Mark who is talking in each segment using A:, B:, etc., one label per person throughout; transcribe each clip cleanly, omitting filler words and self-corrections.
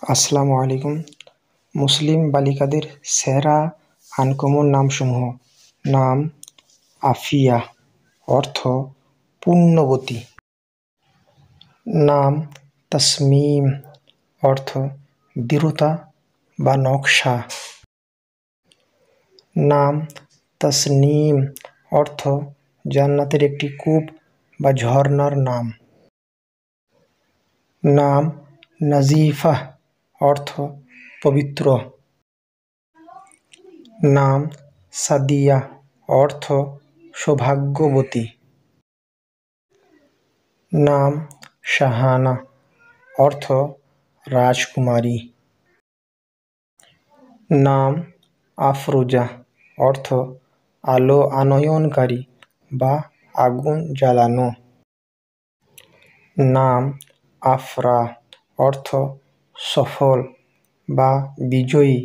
A: আসসালামু আলাইকুম। মুসলিম বালিকাদের সেরা আনকমন নামসমূহ: নাম আফিয়া, অর্থ পুণ্যবতী। নাম তাসমিম, অর্থ দৃঢ়তা বা নকশা। নাম তাসনিম, অর্থ জান্নাতের একটি কূপ বা ঝর্ণার নাম। নাম নাজিফা, অর্থ পবিত্র। নাম সাদিয়া, অর্থ সৌভাগ্যবতী। নাম শাহানা, অর্থ রাজকুমারী। নাম আফরোজা, অর্থ আলো আনয়নকারী বা আগুন জ্বালানো। নাম আফরা, অর্থ সফল বা বিজয়ী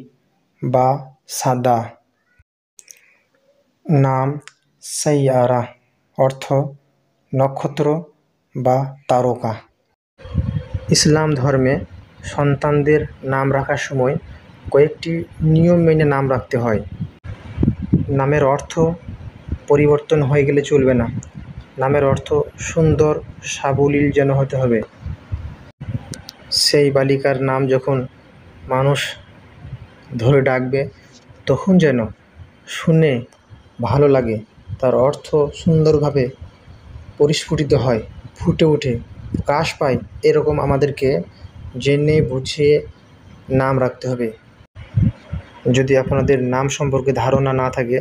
A: বা সাদা। নাম সাইয়ারা, অর্থ নক্ষত্র বা তারকা। ইসলাম ধর্মে সন্তানদের নাম রাখার সময় কয়েকটি নিয়ম মেনে নাম রাখতে হয়। নামের অর্থ পরিবর্তন হয়ে গেলে চলবে না। নামের অর্থ সুন্দর, সাবলীল যেন হতে হবে। সেই বালিকার নাম যখন মানুষ ধরে ডাকবে তখন যেন শুনে ভালো লাগে, তার অর্থ সুন্দরভাবে পরিস্ফুটিত হয়, ফুটে ওঠে, প্রকাশ পায়, এরকম আমাদেরকে জেনে বুঝে নাম রাখতে হবে। যদি আপনাদের নাম সম্পর্কে ধারণা না থাকে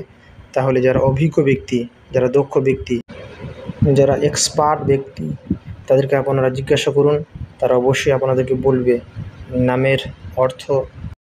A: তাহলে যারা অভিজ্ঞ ব্যক্তি, যারা দক্ষ ব্যক্তি, যারা এক্সপার্ট ব্যক্তি, তাদেরকে আপনারা জিজ্ঞাসা করুন, তারা অবশ্যই আপনাদেরকে বলবে নামের অর্থ